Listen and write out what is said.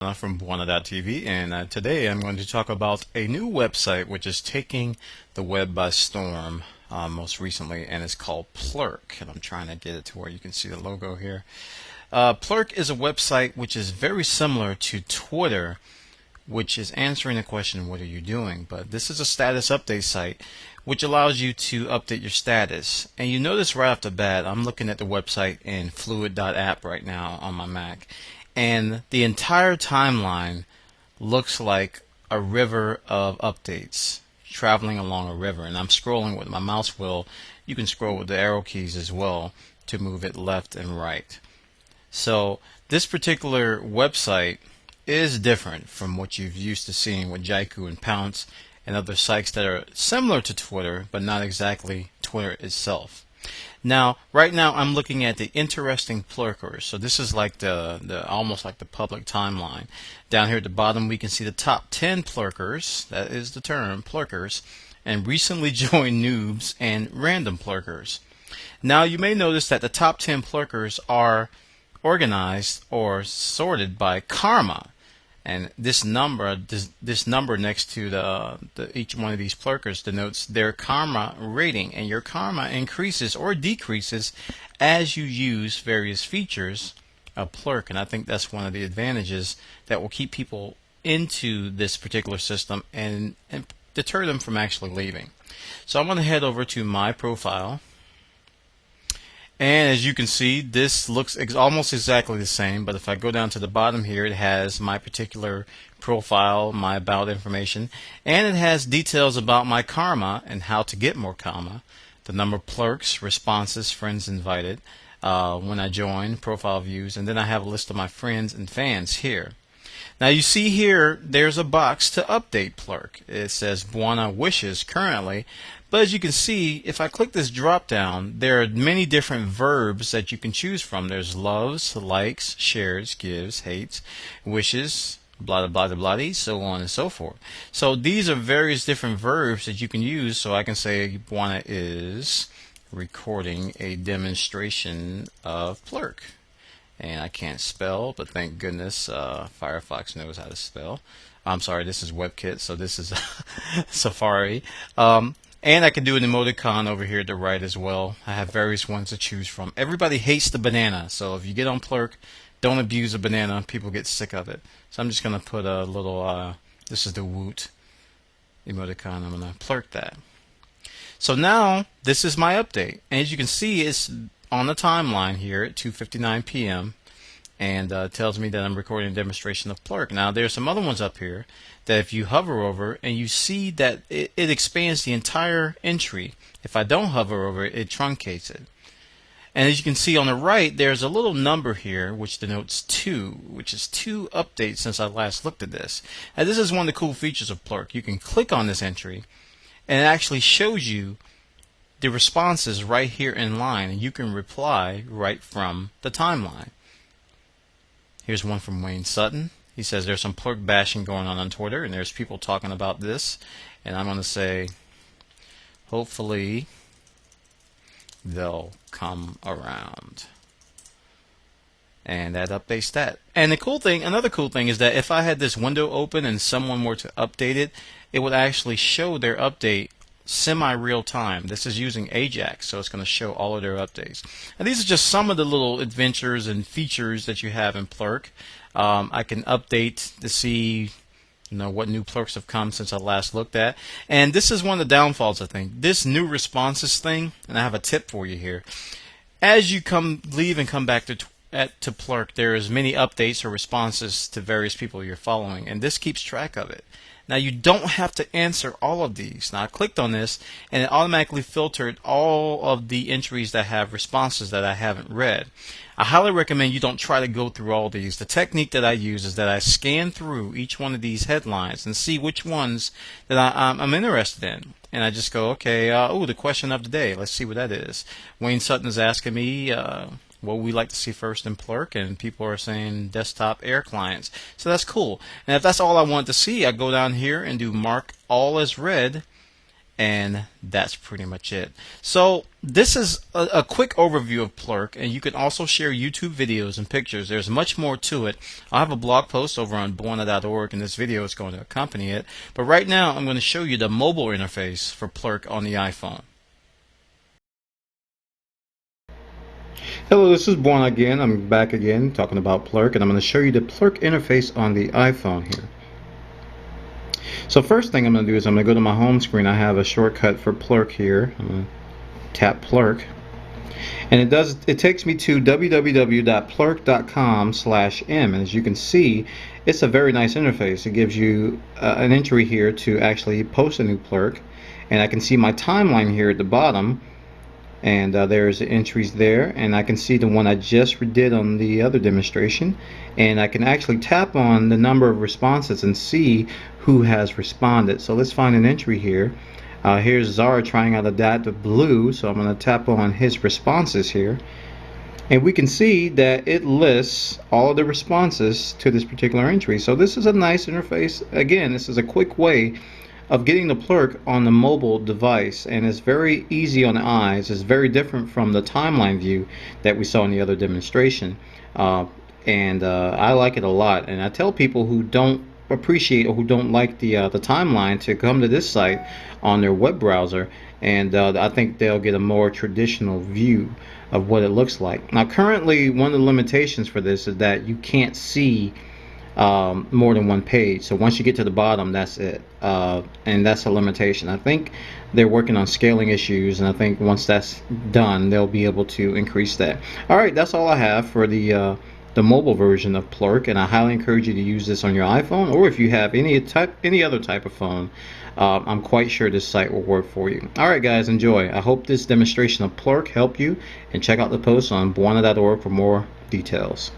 From Bwana.tv, and today I'm going to talk about a new website which is taking the web by storm most recently, and it's called Plurk. And I'm trying to get it to where you can see the logo here. Plurk is a website which is very similar to Twitter, which is answering the question, what are you doing? But this is a status update site which allows you to update your status. And you notice right off the bat, I'm looking at the website in fluid.app right now on my Mac, and the entire timeline looks like a river of updates traveling along a river. And I'm scrolling with my mouse wheel. You can scroll with the arrow keys as well to move it left and right. So this particular website is different from what you've used to seeing with Jaiku and Pounce and other sites that are similar to Twitter but not exactly Twitter itself. Now, right now I'm looking at the interesting plurkers. So this is like the almost like the public timeline. Down here at the bottom we can see the top 10 plurkers, that is the term, plurkers, and recently joined noobs and random plurkers. Now you may notice that the top 10 plurkers are organized or sorted by karma. And this number next to each one of these plurkers denotes their karma rating, and your karma increases or decreases as you use various features of Plurk. And I think that's one of the advantages that will keep people into this particular system and deter them from actually leaving. So I'm going to head over to my profile. And as you can see, this looks almost exactly the same, but if I go down to the bottom here, it has my particular profile, my about information, and it has details about my karma and how to get more karma, the number of plurks, responses, friends invited, when I join, profile views, and then I have a list of my friends and fans here. Now you see here, there's a box to update Plurk. It says Bwana wishes currently, but as you can see, if I click this drop down, there are many different verbs that you can choose from. There's loves, likes, shares, gives, hates, wishes, blah blah blah blah, so on and so forth. So these are various different verbs that you can use. So I can say Bwana is recording a demonstration of Plurk. And I can't spell, but thank goodness Firefox knows how to spell. I'm sorry, this is WebKit, so this is Safari. And I can do an emoticon over here at the right as well. I have various ones to choose from. Everybody hates the banana, so if you get on Plurk, don't abuse a banana. People get sick of it. So I'm just going to put a little, this is the Woot emoticon. I'm going to Plurk that. So now, this is my update. And as you can see, it's on the timeline here at 2:59 p.m. and tells me that I'm recording a demonstration of Plurk. Now there's some other ones up here that if you hover over and you see that it expands the entire entry. If I don't hover over it, it truncates it. And as you can see on the right, there's a little number here which denotes 2, which is 2 updates since I last looked at this. And this is one of the cool features of Plurk. You can click on this entry and it actually shows you the responses right here in line, and you can reply right from the timeline. Here's one from Wayne Sutton. He says there's some Plurk bashing going on Twitter, and there's people talking about this, and I'm going to say hopefully they'll come around. And that updates that. And the cool thing, another cool thing is that if I had this window open and someone were to update it, it would actually show their update semi-real time. This is using Ajax, so it's going to show all of their updates. And these are just some of the little adventures and features that you have in Plurk. I can update to see what new Plurks have come since I last looked at. And this is one of the downfalls, I think. This new responses thing, and I have a tip for you here. As you leave and come back to Plurk, there is many updates or responses to various people you're following, and this keeps track of it. Now you don't have to answer all of these. Now I clicked on this and it automatically filtered all of the entries that have responses that I haven't read. I highly recommend you don't try to go through all these. The technique that I use is that I scan through each one of these headlines and see which ones that I'm interested in. And I just go, okay, the question of the day, let's see what that is. Wayne Sutton is asking me what we like to see first in Plurk, and people are saying desktop air clients. So that's cool. And if that's all I want to see, I go down here and do mark all as read, and that's pretty much it. So this is a quick overview of Plurk, and you can also share YouTube videos and pictures. There's much more to it. I have a blog post over on Bwana.org, and this video is going to accompany it. But right now I'm going to show you the mobile interface for Plurk on the iPhone. Hello, this is Bwana again. I'm back again talking about Plurk, and I'm going to show you the Plurk interface on the iPhone here. So first thing I'm going to do is I'm going to go to my home screen. I have a shortcut for Plurk here. I'm going to tap Plurk, and it takes me to www.plurk.com/m, and as you can see, it's a very nice interface. It gives you an entry here to actually post a new Plurk, and I can see my timeline here at the bottom, and there's the entries there, and I can see the one I just did on the other demonstration, and I can actually tap on the number of responses and see who has responded. So let's find an entry here. Here's Zara trying out adaptive blue, so I'm going to tap on his responses here, and we can see that it lists all of the responses to this particular entry. So this is a nice interface. Again, this is a quick way of getting the Plurk on the mobile device, and it's very easy on the eyes. It's very different from the timeline view that we saw in the other demonstration, and I like it a lot. And I tell people who don't appreciate or who don't like the timeline to come to this site on their web browser, and I think they'll get a more traditional view of what it looks like. Now currently, one of the limitations for this is that you can't see more than one page. So once you get to the bottom, that's it, and that's a limitation. I think they're working on scaling issues, and I think once that's done, they'll be able to increase that. Alright, that's all I have for the mobile version of Plurk, and I highly encourage you to use this on your iPhone, or if you have any other type of phone. I'm quite sure this site will work for you. Alright guys, enjoy. I hope this demonstration of Plurk helped you, and check out the post on Bwana.org for more details.